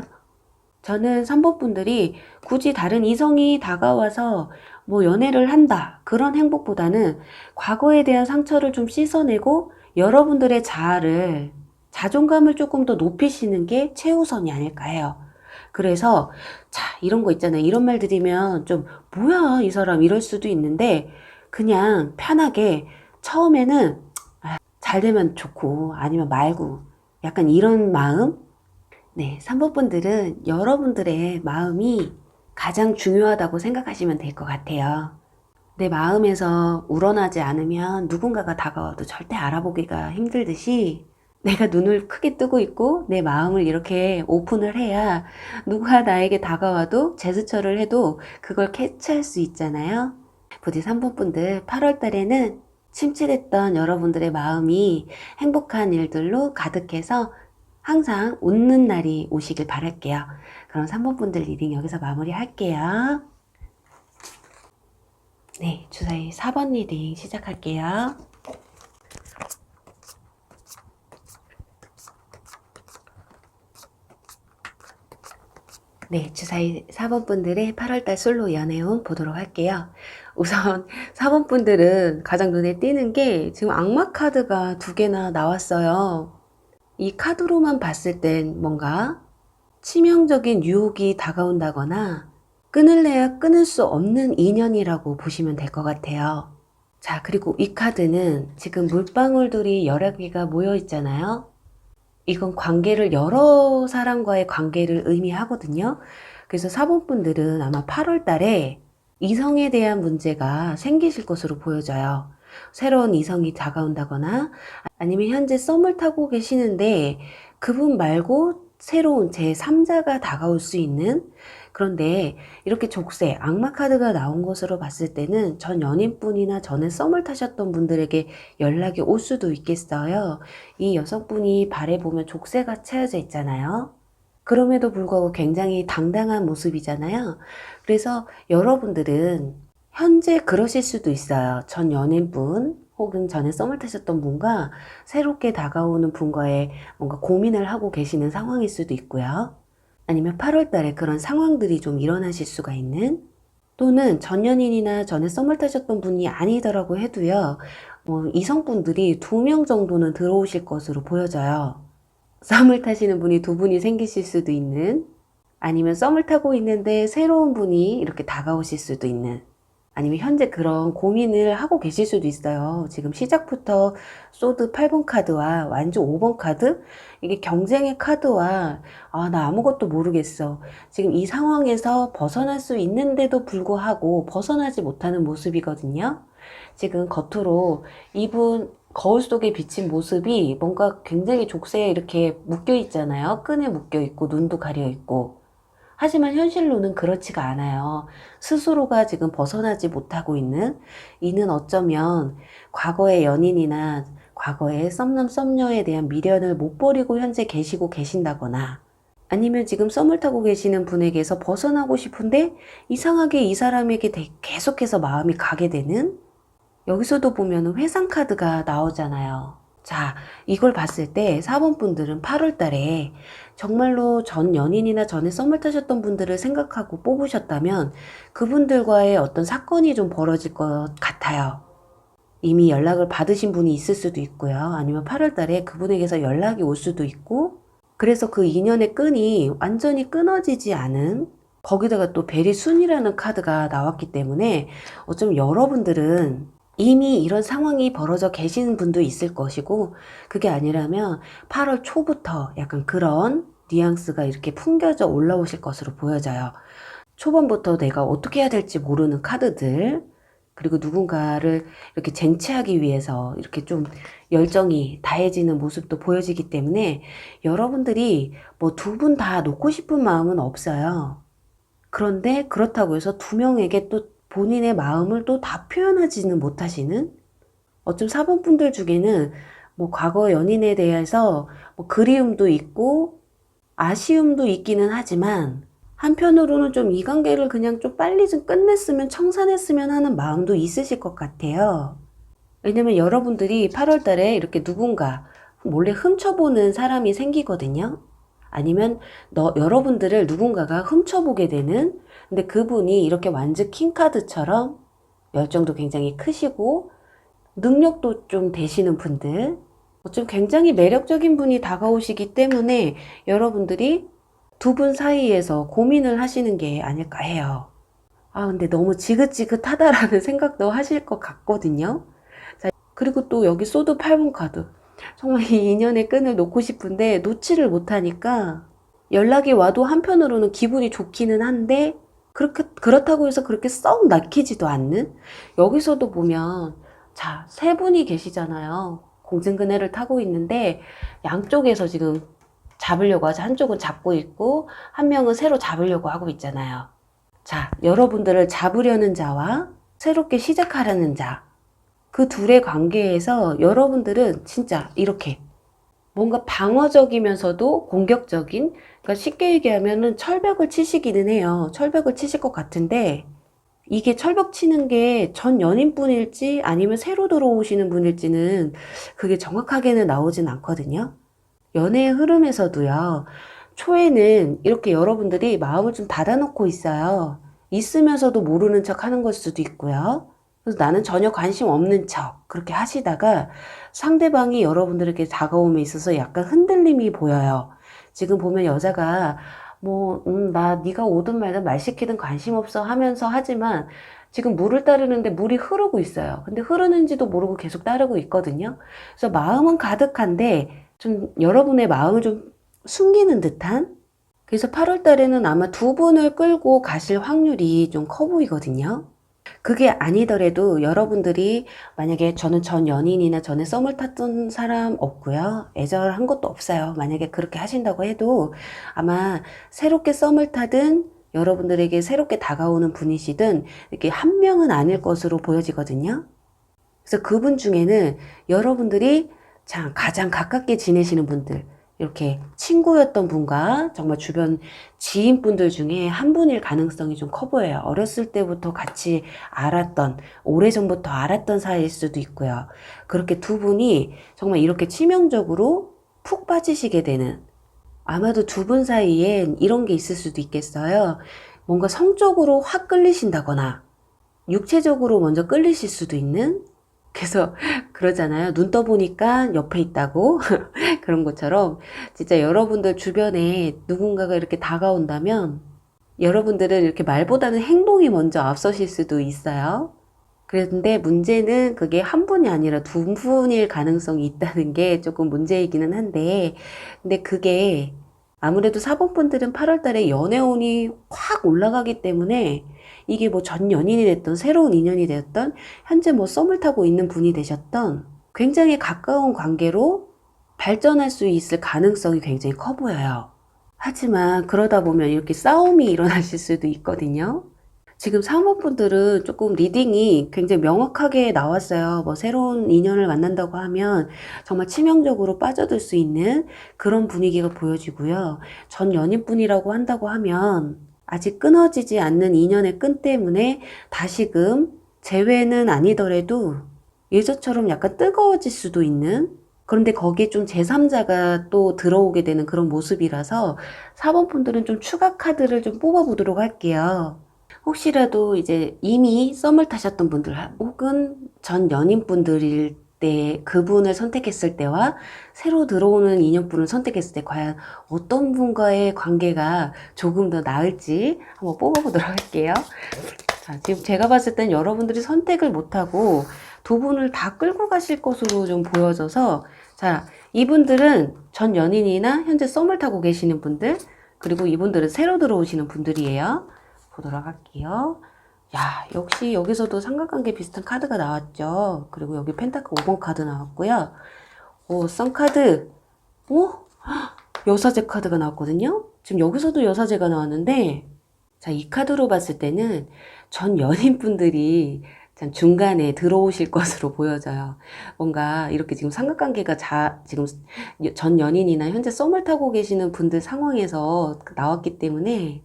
저는 3번 분들이 굳이 다른 이성이 다가와서 뭐 연애를 한다 그런 행복보다는 과거에 대한 상처를 좀 씻어내고 여러분들의 자존감을 조금 더 높이시는 게 최우선이 아닐까 해요. 그래서 자, 이런 거 있잖아요. 이런 말 들으면 좀 뭐야 이 사람 이럴 수도 있는데 그냥 편하게 처음에는 잘 되면 좋고 아니면 말고 약간 이런 마음. 네, 3번 분들은 여러분들의 마음이 가장 중요하다고 생각하시면 될 것 같아요. 내 마음에서 우러나지 않으면 누군가가 다가와도 절대 알아보기가 힘들듯이 내가 눈을 크게 뜨고 있고 내 마음을 이렇게 오픈을 해야 누가 나에게 다가와도 제스처를 해도 그걸 캐치할 수 있잖아요. 부디 3번 분들 8월 달에는 침체됐던 여러분들의 마음이 행복한 일들로 가득해서 항상 웃는 날이 오시길 바랄게요. 그럼 3번 분들 리딩 여기서 마무리 할게요. 네, 주사위 4번 리딩 시작할게요. 네, 주사위 4번 분들의 8월달 솔로 연애운 보도록 할게요. 우선 4번 분들은 가장 눈에 띄는 게 지금 악마 카드가 2개나 나왔어요. 이 카드로만 봤을 땐 뭔가 치명적인 유혹이 다가온다거나 끊을래야 끊을 수 없는 인연이라고 보시면 될 것 같아요. 자, 그리고 이 카드는 지금 물방울들이 여러 개가 모여 있잖아요. 이건 관계를 여러 사람과의 관계를 의미하거든요. 그래서 4번 분들은 아마 8월 달에 이성에 대한 문제가 생기실 것으로 보여져요. 새로운 이성이 다가온다거나 아니면 현재 썸을 타고 계시는데 그분 말고 새로운 제3자가 다가올 수 있는, 그런데 이렇게 족쇄, 악마 카드가 나온 것으로 봤을 때는 전 연인분이나 전에 썸을 타셨던 분들에게 연락이 올 수도 있겠어요. 이 여성분이 발에 보면 족쇄가 채워져 있잖아요. 그럼에도 불구하고 굉장히 당당한 모습이잖아요. 그래서 여러분들은 현재 그러실 수도 있어요. 전 연인분 혹은 전에 썸을 타셨던 분과 새롭게 다가오는 분과의 뭔가 고민을 하고 계시는 상황일 수도 있고요. 아니면 8월 달에 그런 상황들이 좀 일어나실 수가 있는, 또는 전 연인이나 전에 썸을 타셨던 분이 아니더라고 해도요. 이성분들이 2명 정도는 들어오실 것으로 보여져요. 썸을 타시는 분이 2분이 생기실 수도 있는, 아니면 썸을 타고 있는데 새로운 분이 이렇게 다가오실 수도 있는, 아니면 현재 그런 고민을 하고 계실 수도 있어요. 지금 시작부터 소드 8번 카드와 완주 5번 카드, 이게 경쟁의 카드와 나 아무것도 모르겠어. 지금 이 상황에서 벗어날 수 있는데도 불구하고 벗어나지 못하는 모습이거든요. 지금 겉으로 이분 거울 속에 비친 모습이 뭔가 굉장히 족쇄에 이렇게 묶여 있잖아요. 끈에 묶여 있고 눈도 가려 있고. 하지만 현실로는 그렇지가 않아요. 스스로가 지금 벗어나지 못하고 있는, 이는 어쩌면 과거의 연인이나 과거의 썸남 썸녀에 대한 미련을 못 버리고 현재 계시고 계신다거나, 아니면 지금 썸을 타고 계시는 분에게서 벗어나고 싶은데 이상하게 이 사람에게 계속해서 마음이 가게 되는, 여기서도 보면 회상 카드가 나오잖아요. 자, 이걸 봤을 때 4번 분들은 8월 달에 정말로 전 연인이나 전에 썸을 타셨던 분들을 생각하고 뽑으셨다면 그분들과의 어떤 사건이 좀 벌어질 것 같아요. 이미 연락을 받으신 분이 있을 수도 있고요. 아니면 8월 달에 그분에게서 연락이 올 수도 있고, 그래서 그 인연의 끈이 완전히 끊어지지 않은, 거기다가 또 베리순이라는 카드가 나왔기 때문에 어쩌면 여러분들은 이미 이런 상황이 벌어져 계시는 분도 있을 것이고, 그게 아니라면 8월 초부터 약간 그런 뉘앙스가 이렇게 풍겨져 올라오실 것으로 보여져요. 초반부터 내가 어떻게 해야 될지 모르는 카드들, 그리고 누군가를 이렇게 쟁취하기 위해서 이렇게 좀 열정이 다해지는 모습도 보여지기 때문에 여러분들이 뭐 두 분 다 놓고 싶은 마음은 없어요. 그런데 그렇다고 해서 두 명에게 또 본인의 마음을 또 다 표현하지는 못하시는, 어쩜 4번 분들 중에는 뭐 과거 연인에 대해서 뭐 그리움도 있고 아쉬움도 있기는 하지만 한편으로는 좀 이 관계를 그냥 좀 빨리 좀 끝냈으면 청산했으면 하는 마음도 있으실 것 같아요. 왜냐면 여러분들이 8월 달에 이렇게 누군가 몰래 훔쳐보는 사람이 생기거든요. 아니면 여러분들을 누군가가 훔쳐보게 되는, 근데 그분이 이렇게 완전 킹카드처럼 열정도 굉장히 크시고 능력도 좀 되시는 분들, 좀 굉장히 매력적인 분이 다가오시기 때문에 여러분들이 두 분 사이에서 고민을 하시는 게 아닐까 해요. 아, 근데 너무 지긋지긋하다라는 생각도 하실 것 같거든요. 자, 그리고 또 여기 소드 8번 카드. 정말 이 인연의 끈을 놓고 싶은데 놓지를 못하니까 연락이 와도 한편으로는 기분이 좋기는 한데 그렇다고 해서 그렇게 썩 막히지도 않는, 여기서도 보면 자, 세 분이 계시잖아요. 공중근해를 타고 있는데 양쪽에서 지금 잡으려고 하죠. 한쪽은 잡고 있고 한 명은 새로 잡으려고 하고 있잖아요. 자, 여러분들을 잡으려는 자와 새롭게 시작하려는 자, 그 둘의 관계에서 여러분들은 진짜 이렇게 뭔가 방어적이면서도 공격적인, 그러니까 쉽게 얘기하면은 철벽을 치시기는 해요. 철벽을 치실 것 같은데 이게 철벽 치는 게 전 연인분일지 아니면 새로 들어오시는 분일지는 그게 정확하게는 나오진 않거든요. 연애의 흐름에서도요, 초에는 이렇게 여러분들이 마음을 좀 닫아놓고 있어요. 있으면서도 모르는 척 하는 걸 수도 있고요. 그래서 나는 전혀 관심 없는 척 그렇게 하시다가 상대방이 여러분들에게 다가옴에 있어서 약간 흔들림이 보여요. 지금 보면 여자가 뭐, 나 네가 오든 말든 말 시키든 관심 없어 하면서 하지만 지금 물을 따르는데 물이 흐르고 있어요. 근데 흐르는지도 모르고 계속 따르고 있거든요. 그래서 마음은 가득한데 좀 여러분의 마음을 좀 숨기는 듯한, 그래서 8월 달에는 아마 두 분을 끌고 가실 확률이 좀 커 보이거든요. 그게 아니더라도 여러분들이 만약에 저는 전 연인이나 전에 썸을 탔던 사람 없고요. 애절한 것도 없어요. 만약에 그렇게 하신다고 해도 아마 새롭게 썸을 타든 여러분들에게 새롭게 다가오는 분이시든 이렇게 한 명은 아닐 것으로 보여지거든요. 그래서 그분 중에는 여러분들이 가장 가깝게 지내시는 분들, 이렇게 친구였던 분과 정말 주변 지인분들 중에 한 분일 가능성이 좀 커 보여요. 어렸을 때부터 같이 알았던, 오래전부터 알았던 사이일 수도 있고요. 그렇게 두 분이 정말 이렇게 치명적으로 푹 빠지시게 되는, 아마도 두 분 사이엔 이런 게 있을 수도 있겠어요. 뭔가 성적으로 확 끌리신다거나 육체적으로 먼저 끌리실 수도 있는, 그래서 그러잖아요. 눈 떠보니까 옆에 있다고. 그런 것처럼 진짜 여러분들 주변에 누군가가 이렇게 다가온다면 여러분들은 이렇게 말보다는 행동이 먼저 앞서실 수도 있어요. 그런데 문제는 그게 한 분이 아니라 두 분일 가능성이 있다는 게 조금 문제이기는 한데, 근데 그게 아무래도 4번 분들은 8월 달에 연애운이 확 올라가기 때문에 이게 뭐 전 연인이 됐던 새로운 인연이 되었던 현재 뭐 썸을 타고 있는 분이 되셨던 굉장히 가까운 관계로 발전할 수 있을 가능성이 굉장히 커 보여요. 하지만 그러다 보면 이렇게 싸움이 일어나실 수도 있거든요. 지금 사모분들은 조금 리딩이 굉장히 명확하게 나왔어요. 뭐 새로운 인연을 만난다고 하면 정말 치명적으로 빠져들 수 있는 그런 분위기가 보여지고요. 전 연인분이라고 한다고 하면 아직 끊어지지 않는 인연의 끈 때문에 다시금 재회는 아니더라도 예전처럼 약간 뜨거워질 수도 있는, 그런데 거기에 좀 제3자가 또 들어오게 되는 그런 모습이라서 4번 분들은 좀 추가 카드를 좀 뽑아 보도록 할게요. 혹시라도 이제 이미 썸을 타셨던 분들 혹은 전 연인분들일 때 그분을 선택했을 때와 새로 들어오는 인연분을 선택했을 때 과연 어떤 분과의 관계가 조금 더 나을지 한번 뽑아보도록 할게요. 자, 지금 제가 봤을 땐 여러분들이 선택을 못하고 두 분을 다 끌고 가실 것으로 좀 보여져서, 자, 이분들은 전 연인이나 현재 썸을 타고 계시는 분들, 그리고 이분들은 새로 들어오시는 분들이에요. 보도록 할게요. 야, 역시 여기서도 삼각관계 비슷한 카드가 나왔죠. 그리고 여기 펜타클 5번 카드 나왔고요. 오, 썸 카드. 오? 여사제 카드가 나왔거든요. 지금 여기서도 여사제가 나왔는데, 자, 이 카드로 봤을 때는 전 연인분들이 참 중간에 들어오실 것으로 보여져요. 뭔가 이렇게 지금 삼각관계가 지금 전 연인이나 현재 썸을 타고 계시는 분들 상황에서 나왔기 때문에,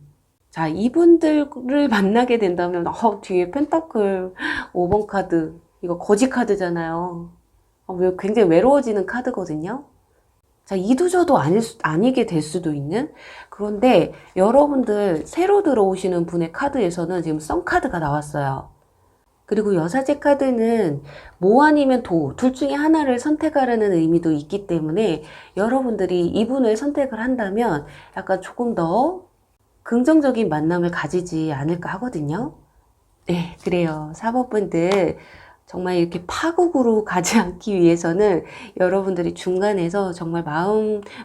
자, 이분들을 만나게 된다면, 뒤에 펜타클 5번 카드, 이거 거지 카드잖아요. 굉장히 외로워지는 카드거든요. 자, 이도저도 아니게 될 수도 있는? 그런데 여러분들 새로 들어오시는 분의 카드에서는 지금 썸 카드가 나왔어요. 그리고 여사제 카드는 모 아니면 도, 둘 중에 하나를 선택하라는 의미도 있기 때문에 여러분들이 이분을 선택을 한다면 약간 조금 더 긍정적인 만남을 가지지 않을까 하거든요. 네, 그래요. 사법분들 정말 이렇게 파국으로 가지 않기 위해서는 여러분들이 중간에서 정말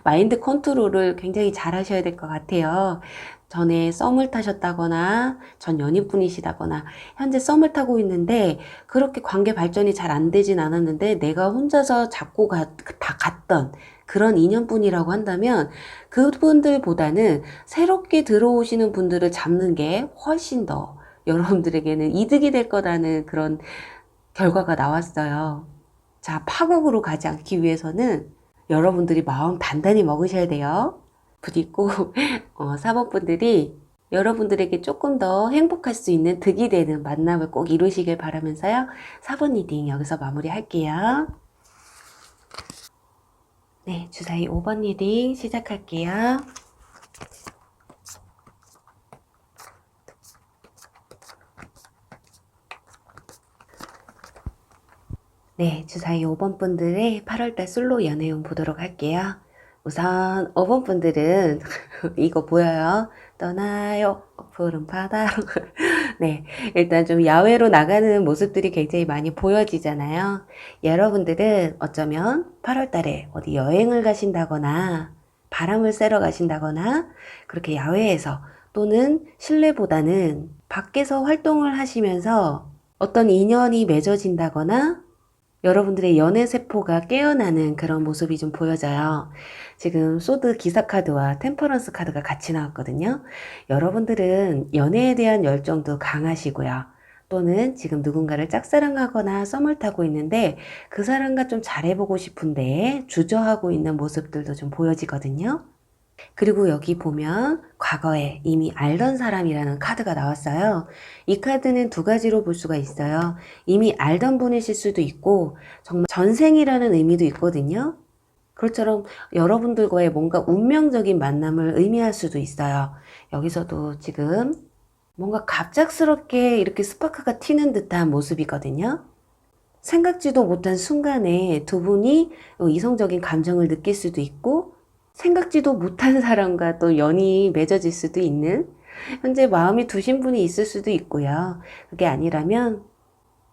마인드 컨트롤을 굉장히 잘 하셔야 될 것 같아요. 전에 썸을 타셨다거나 전 연인분이시다거나 현재 썸을 타고 있는데 그렇게 관계 발전이 잘 안 되진 않았는데 내가 혼자서 잡고 다 갔던 그런 인연분이라고 한다면 그분들보다는 새롭게 들어오시는 분들을 잡는 게 훨씬 더 여러분들에게는 이득이 될 거라는 그런 결과가 나왔어요. 자, 파국으로 가지 않기 위해서는 여러분들이 마음 단단히 먹으셔야 돼요. 그리고 사법분들이 여러분들에게 조금 더 행복할 수 있는 득이 되는 만남을 꼭 이루시길 바라면서요. 4번 리딩 여기서 마무리할게요. 네, 주사위 5번 리딩 시작할게요. 네, 주사위 5번 분들의 8월달 솔로 연애운 보도록 할게요. 우선 5번 분들은 이거 보여요? 떠나요 푸른 바다로. 네, 일단 좀 야외로 나가는 모습들이 굉장히 많이 보여지잖아요. 여러분들은 어쩌면 8월달에 어디 여행을 가신다거나 바람을 쐬러 가신다거나 그렇게 야외에서 또는 실내보다는 밖에서 활동을 하시면서 어떤 인연이 맺어진다거나 여러분들의 연애 세포가 깨어나는 그런 모습이 좀 보여져요. 지금 소드 기사 카드와 템퍼런스 카드가 같이 나왔거든요. 여러분들은 연애에 대한 열정도 강하시고요. 또는 지금 누군가를 짝사랑하거나 썸을 타고 있는데 그 사람과 좀 잘해보고 싶은데 주저하고 있는 모습들도 좀 보여지거든요. 그리고 여기 보면 과거에 이미 알던 사람이라는 카드가 나왔어요. 이 카드는 두 가지로 볼 수가 있어요. 이미 알던 분이실 수도 있고 정말 전생이라는 의미도 있거든요. 그것처럼 여러분들과의 뭔가 운명적인 만남을 의미할 수도 있어요. 여기서도 지금 뭔가 갑작스럽게 이렇게 스파크가 튀는 듯한 모습이거든요. 생각지도 못한 순간에 두 분이 이성적인 감정을 느낄 수도 있고 생각지도 못한 사람과 또 연이 맺어질 수도 있는 현재 마음이 두신 분이 있을 수도 있고요. 그게 아니라면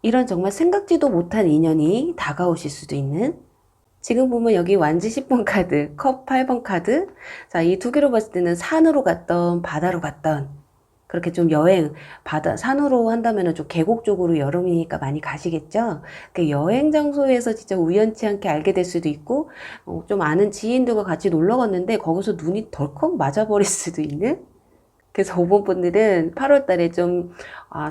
이런 정말 생각지도 못한 인연이 다가오실 수도 있는 지금 보면 여기 완지 10번 카드, 컵 8번 카드 자, 이 두 개로 봤을 때는 산으로 갔던 바다로 갔던 그렇게 좀 여행, 산으로 한다면은 좀 계곡 쪽으로 여름이니까 많이 가시겠죠? 그 여행 장소에서 진짜 우연치 않게 알게 될 수도 있고, 좀 아는 지인들과 같이 놀러 갔는데 거기서 눈이 덜컥 맞아버릴 수도 있는? 그래서 5번 분들은 8월 달에 좀,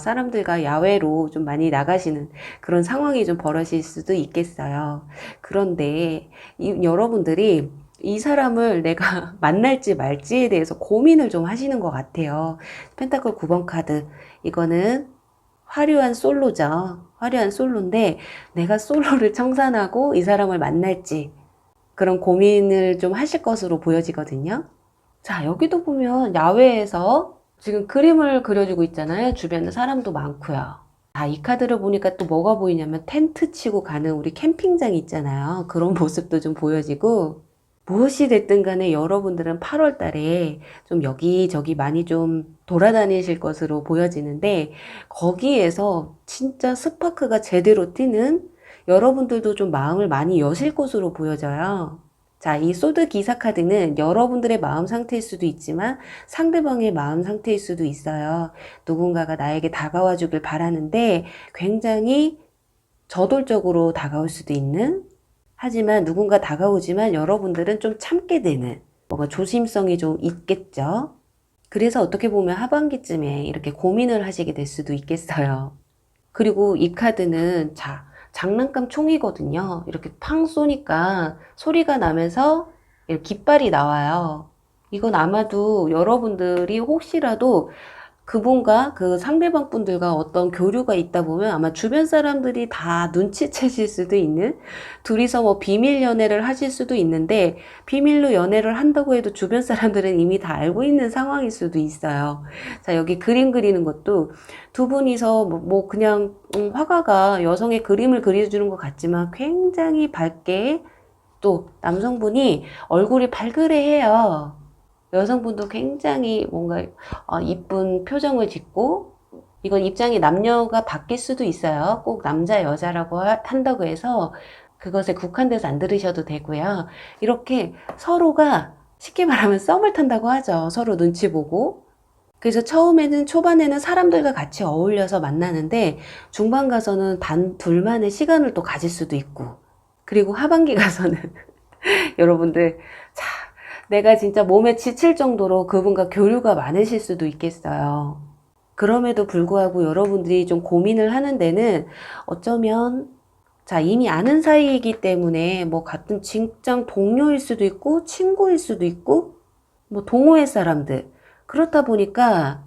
사람들과 야외로 좀 많이 나가시는 그런 상황이 좀 벌어질 수도 있겠어요. 그런데 여러분들이 이 사람을 내가 만날지 말지에 대해서 고민을 좀 하시는 것 같아요. 펜타클 9번 카드. 이거는 화려한 솔로죠. 화려한 솔로인데 내가 솔로를 청산하고 이 사람을 만날지 그런 고민을 좀 하실 것으로 보여지거든요. 자, 여기도 보면 야외에서 지금 그림을 그려주고 있잖아요. 주변에 사람도 많고요. 아, 이 카드를 보니까 또 뭐가 보이냐면 텐트 치고 가는 우리 캠핑장 있잖아요. 그런 모습도 좀 보여지고, 무엇이 됐든 간에 여러분들은 8월 달에 좀 여기저기 많이 좀 돌아다니실 것으로 보여지는데, 거기에서 진짜 스파크가 제대로 띄는 여러분들도 좀 마음을 많이 여실 것으로 보여져요. 자, 이 소드 기사 카드는 여러분들의 마음 상태일 수도 있지만 상대방의 마음 상태일 수도 있어요. 누군가가 나에게 다가와 주길 바라는데 굉장히 저돌적으로 다가올 수도 있는, 하지만 누군가 다가오지만 여러분들은 좀 참게 되는, 뭔가 조심성이 좀 있겠죠. 그래서 어떻게 보면 하반기쯤에 이렇게 고민을 하시게 될 수도 있겠어요. 그리고 이 카드는 장난감 총이거든요. 이렇게 팡 쏘니까 소리가 나면서 이렇게 깃발이 나와요. 이건 아마도 여러분들이 혹시라도 그분과 그 상대방 분들과 어떤 교류가 있다 보면 아마 주변 사람들이 다 눈치채실 수도 있는, 둘이서 뭐 비밀 연애를 하실 수도 있는데 비밀로 연애를 한다고 해도 주변 사람들은 이미 다 알고 있는 상황일 수도 있어요. 자, 여기 그림 그리는 것도 두 분이서 뭐 그냥 화가가 여성의 그림을 그려주는 것 같지만 굉장히 밝게, 또 남성분이 얼굴이 발그레해요. 여성분도 굉장히 뭔가 이쁜 표정을 짓고, 이건 입장이 남녀가 바뀔 수도 있어요. 꼭 남자 여자라고 한다고 해서 그것에 국한돼서 안 들으셔도 되고요. 이렇게 서로가 쉽게 말하면 썸을 탄다고 하죠. 서로 눈치 보고. 그래서 초반에는 사람들과 같이 어울려서 만나는데 중반 가서는 둘만의 시간을 또 가질 수도 있고, 그리고 하반기 가서는 여러분들, 자, 내가 진짜 몸에 지칠 정도로 그분과 교류가 많으실 수도 있겠어요. 그럼에도 불구하고 여러분들이 좀 고민을 하는 데는 어쩌면, 자, 이미 아는 사이이기 때문에 뭐 같은 직장 동료일 수도 있고 친구일 수도 있고 뭐 동호회 사람들, 그렇다 보니까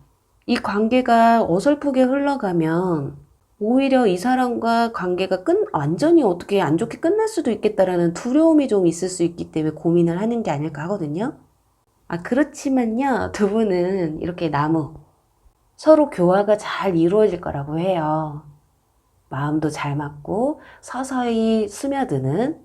이 관계가 어설프게 흘러가면 오히려 이 사람과 관계가 완전히 어떻게 안 좋게 끝날 수도 있겠다라는 두려움이 좀 있을 수 있기 때문에 고민을 하는 게 아닐까 하거든요. 아, 그렇지만요, 두 분은 이렇게 서로 교화가 잘 이루어질 거라고 해요. 마음도 잘 맞고 서서히 스며드는.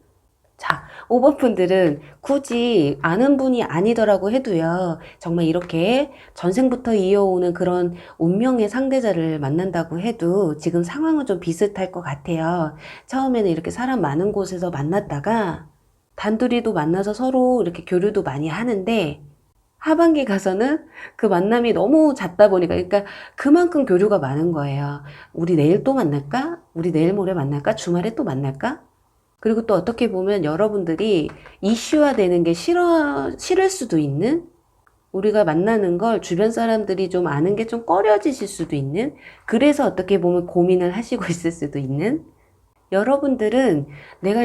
자, 5번 분들은 굳이 아는 분이 아니더라고 해도요, 정말 이렇게 전생부터 이어오는 그런 운명의 상대자를 만난다고 해도 지금 상황은 좀 비슷할 것 같아요. 처음에는 이렇게 사람 많은 곳에서 만났다가 단둘이도 만나서 서로 이렇게 교류도 많이 하는데 하반기 가서는 그 만남이 너무 잦다 보니까, 그러니까 그만큼 교류가 많은 거예요. 우리 내일 또 만날까? 우리 내일 모레 만날까? 주말에 또 만날까? 그리고 또 어떻게 보면 여러분들이 이슈화 되는 게 싫을 수도 있는, 우리가 만나는 걸 주변 사람들이 좀 아는 게 좀 꺼려지실 수도 있는, 그래서 어떻게 보면 고민을 하시고 있을 수도 있는, 여러분들은 내가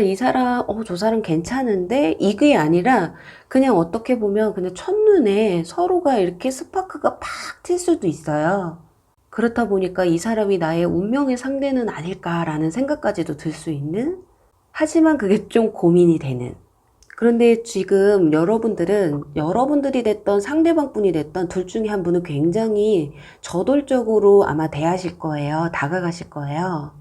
저 사람 괜찮은데 이게 아니라 그냥 어떻게 보면 그냥 첫눈에 서로가 이렇게 스파크가 팍 튈 수도 있어요. 그렇다 보니까 이 사람이 나의 운명의 상대는 아닐까라는 생각까지도 들 수 있는, 하지만 그게 좀 고민이 되는. 그런데 지금 여러분들이 됐던 상대방 분이 됐던 둘 중에 한 분은 굉장히 저돌적으로 아마 대하실 거예요. 다가가실 거예요.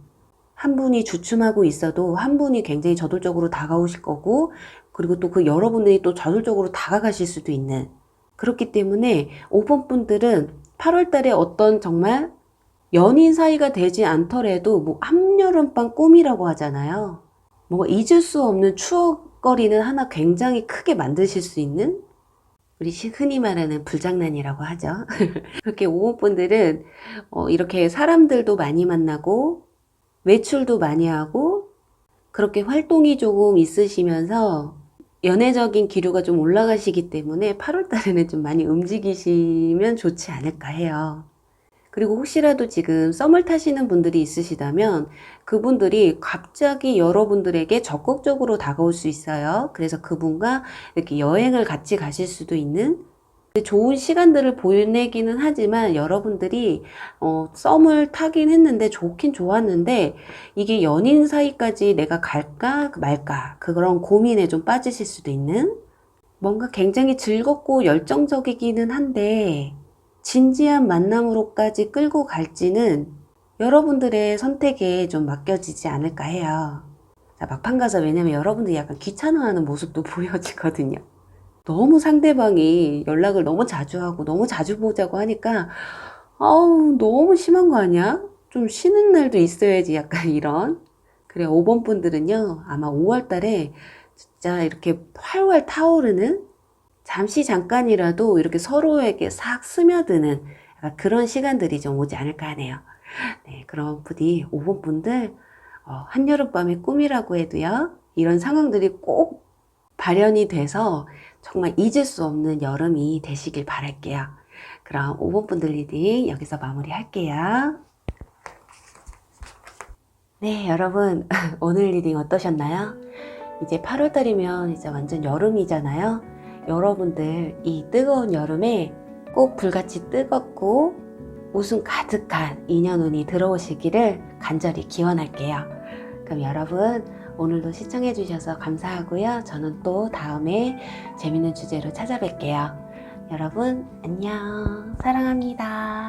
한 분이 주춤하고 있어도 한 분이 굉장히 저돌적으로 다가오실 거고, 그리고 또 그 여러분들이 또 저돌적으로 다가가실 수도 있는. 그렇기 때문에 5번 분들은 8월 달에 어떤 정말 연인 사이가 되지 않더라도 뭐 한여름밤 꿈이라고 하잖아요. 뭔가 잊을 수 없는 추억거리는 하나 굉장히 크게 만드실 수 있는, 우리 흔히 말하는 불장난이라고 하죠. 그렇게 5번 분들은 이렇게 사람들도 많이 만나고 외출도 많이 하고 그렇게 활동이 조금 있으시면서 연애적인 기류가 좀 올라가시기 때문에 8월 달에는 좀 많이 움직이시면 좋지 않을까 해요. 그리고 혹시라도 지금 썸을 타시는 분들이 있으시다면 그분들이 갑자기 여러분들에게 적극적으로 다가올 수 있어요. 그래서 그분과 이렇게 여행을 같이 가실 수도 있는, 좋은 시간들을 보내기는 하지만 여러분들이 썸을 타긴 했는데 좋긴 좋았는데 이게 연인 사이까지 내가 갈까 말까 그런 고민에 좀 빠지실 수도 있는, 뭔가 굉장히 즐겁고 열정적이기는 한데 진지한 만남으로까지 끌고 갈지는 여러분들의 선택에 좀 맡겨지지 않을까 해요. 자, 막판 가서, 왜냐면 여러분들이 약간 귀찮아하는 모습도 보여지거든요. 너무 상대방이 연락을 너무 자주 하고 너무 자주 보자고 하니까 아우 너무 심한 거 아니야? 좀 쉬는 날도 있어야지, 약간 이런. 그래, 5번 분들은요 아마 5월 달에 진짜 이렇게 활활 타오르는, 잠시 잠깐이라도 이렇게 서로에게 싹 스며드는 약간 그런 시간들이 좀 오지 않을까 하네요. 네, 그럼 부디 5번 분들 한여름밤의 꿈이라고 해도요 이런 상황들이 꼭 발현이 돼서 정말 잊을 수 없는 여름이 되시길 바랄게요. 그럼 5번 분들 리딩 여기서 마무리 할게요. 네, 여러분 오늘 리딩 어떠셨나요? 이제 8월달이면 이제 완전 여름이잖아요. 여러분들 이 뜨거운 여름에 꼭 불같이 뜨겁고 웃음 가득한 인연운이 들어오시기를 간절히 기원할게요. 그럼 여러분 오늘도 시청해 주셔서 감사하고요. 저는 또 다음에 재밌는 주제로 찾아뵐게요. 여러분 안녕, 사랑합니다.